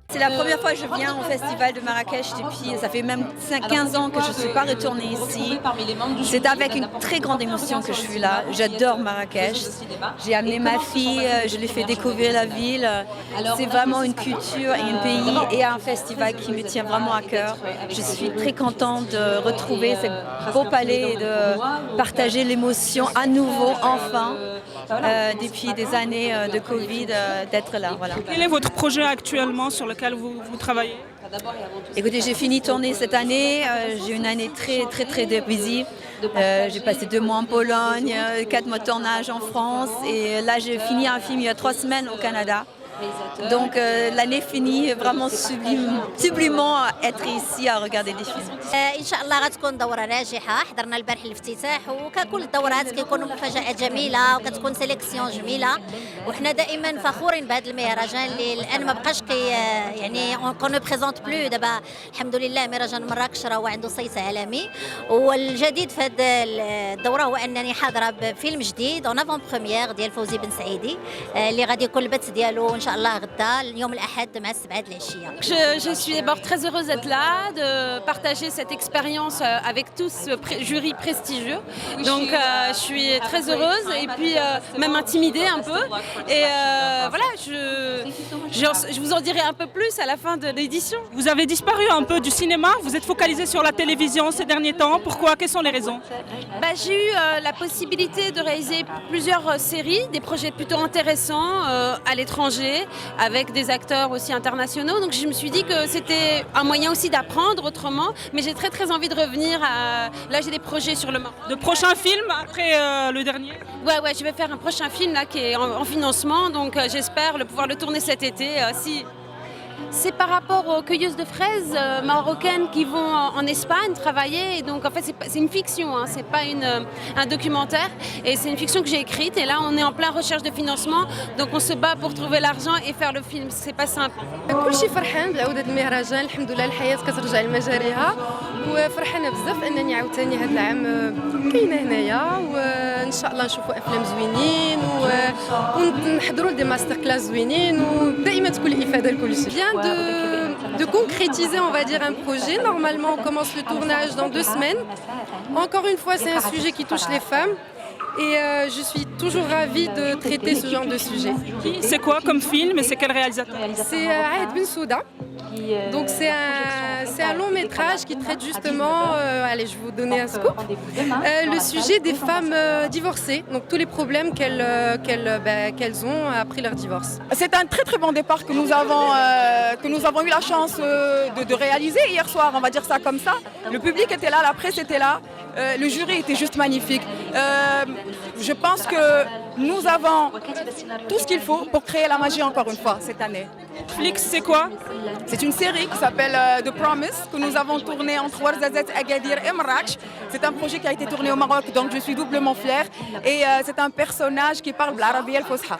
C'est la première fois que je viens au festival de Marrakech depuis, ça fait même 15 ans que je ne suis pas retournée ici. C'est avec une très grande émotion que je suis là. J'adore Marrakech. J'ai amené ma fille, je lui ai fait découvrir la ville. C'est vraiment une culture et un pays et un festival qui me tient vraiment à cœur. Je suis très contente de retrouver ce beau palais et de partager l'émotion à nouveau, enfin. Depuis des années de Covid, d'être là. Voilà. Quel est votre projet actuellement sur lequel vous travaillez? Écoutez, j'ai fini de tourner cette année. J'ai une année très busy. J'ai passé 2 mois en Pologne, 4 mois de tournage en France. Et là, j'ai fini un film il y a 3 semaines au Canada. Donc l'année finie, vraiment sublimement être ici à regarder des films. ان شاء الله غتكون دوره ناجحه. حضرنا البارح الافتتاح وككل الدورات كيكونوا مفاجات جميله وكتكون سيليكسيون جميله وحنا دائما فخورين بهذا المهرجان اللي الان ما بقاش يعني اون نو بريزونت بلو. دابا الحمد لله مهرجان مراكش راه عنده صيت عالمي والجديد في هذه الدوره هو انني حاضره بفيلم جديد اون افون بريميير ديال فوزي بن سعيدي اللي غادي يكون البث ديالو ان شاء الله غدا اليوم الاحد مع 7 العشيه. Je suis d'abord très heureuse d'être là, de partager cette expérience avec tout ce jury prestigieux. Donc je suis très heureuse et puis même intimidée un peu. Et voilà, je vous en dirai un peu plus à la fin de l'édition. Vous avez disparu un peu du cinéma, vous êtes focalisé sur la télévision ces derniers temps. Pourquoi? Quelles sont les raisons? J'ai eu la possibilité de réaliser plusieurs séries, des projets plutôt intéressants à l'étranger, avec des acteurs aussi internationaux. Donc je me suis dit que c'était un moyen aussi d'apprendre autrement. Mais j'ai très envie de revenir. Là, j'ai des projets sur le Maroc. De prochains films après le dernier? Ouais, je vais faire un prochain film là qui est en financement. Donc j'espère pouvoir le tourner cet été. C'est par rapport aux cueilleuses de fraises marocaines qui vont en Espagne travailler. Et donc en fait c'est une fiction, hein, c'est pas un documentaire. Et c'est une fiction que j'ai écrite. Et là on est en plein recherche de financement. Donc on se bat pour trouver l'argent et faire le film. C'est pas simple. كلشي فرحان بعودة المهرجان. الحمد لله الحياة كترجع لمجاريها وفرحانة بزاف أنني عاوتاني هذا العام كاينة هنايا وإن شاء الله نشوفوا أفلام زوينين ونحضروا لدي ماستر كلاس زوينين ودائما تكون الإفادة لكلشي. De concrétiser, on va dire, un projet. Normalement, on commence le tournage dans 2 semaines. Encore une fois, c'est un sujet qui touche les femmes. Et je suis toujours ravie de traiter ce genre de sujet. C'est quoi comme film et c'est quel réalisateur? C'est Ahed Ben Souda. Donc c'est un long métrage qui traite justement, allez je vais vous donner un scoop, le sujet des femmes divorcées, donc tous les problèmes qu'elles ont après leur divorce. C'est un très bon départ que nous avons eu la chance de réaliser hier soir, on va dire ça comme ça. Le public était là, la presse était là, le jury était juste magnifique. Je pense que nous avons tout ce qu'il faut pour créer la magie encore une fois cette année. Flix, c'est quoi? C'est une série qui s'appelle The Promise que nous avons tourné entre Ouarzazate, Agadir et Marrakech. C'est un projet qui a été tourné au Maroc, donc je suis doublement fière. Et c'est un personnage qui parle l'Arabie al-Fusha.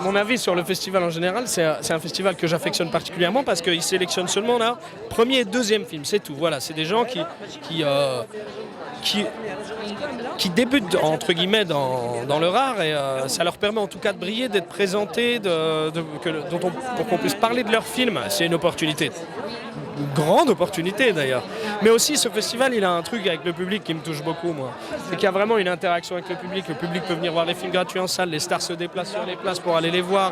Mon avis sur le festival en général, c'est un festival que j'affectionne particulièrement parce qu'il sélectionne seulement là, premier et deuxième film, c'est tout. Voilà, c'est des gens qui débutent entre guillemets dans leur art et ça leur permet en tout cas de briller, d'être présentés, pour qu'on puisse parler de leur film. C'est une opportunité, une grande opportunité d'ailleurs. Mais aussi ce festival, il a un truc avec le public qui me touche beaucoup moi. C'est qu'il y a vraiment une interaction avec le public peut venir voir les films gratuits en salle, les stars se déplacent sur les places pour aller les voir.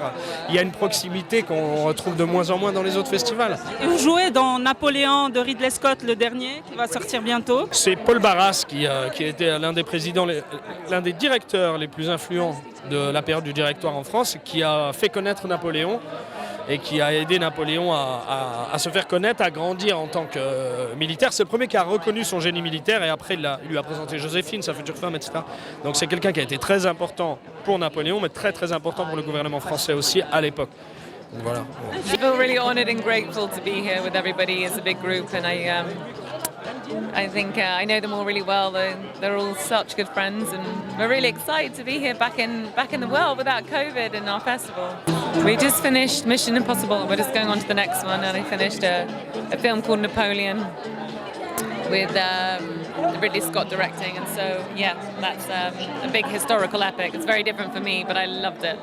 Il y a une proximité qu'on retrouve de moins en moins dans les autres festivals. Et vous jouez dans Napoléon de Ridley Scott, le dernier, qui va sortir bientôt. C'est Paul Barras qui était l'un des présidents, l'un des directeurs les plus influents de la période du directoire en France, qui a fait connaître Napoléon. et qui a aidé Napoléon à se faire connaître, à grandir en tant que militaire. C'est le premier qui a reconnu son génie militaire et après il lui a présenté Joséphine, sa future femme, etc. Donc c'est quelqu'un qui a été très important pour Napoléon, mais très très important pour le gouvernement français aussi à l'époque. Voilà. I feel really honoured and grateful to be here with everybody as a big group, and I think I know them all really well. They're all such good friends, and we're really excited to be here back in the world without COVID in our festival. We just finished Mission Impossible. We're just going on to the next one, and I finished a film called Napoleon with Ridley Scott directing, and so yeah, that's a big historical epic. It's very different for me, but I loved it.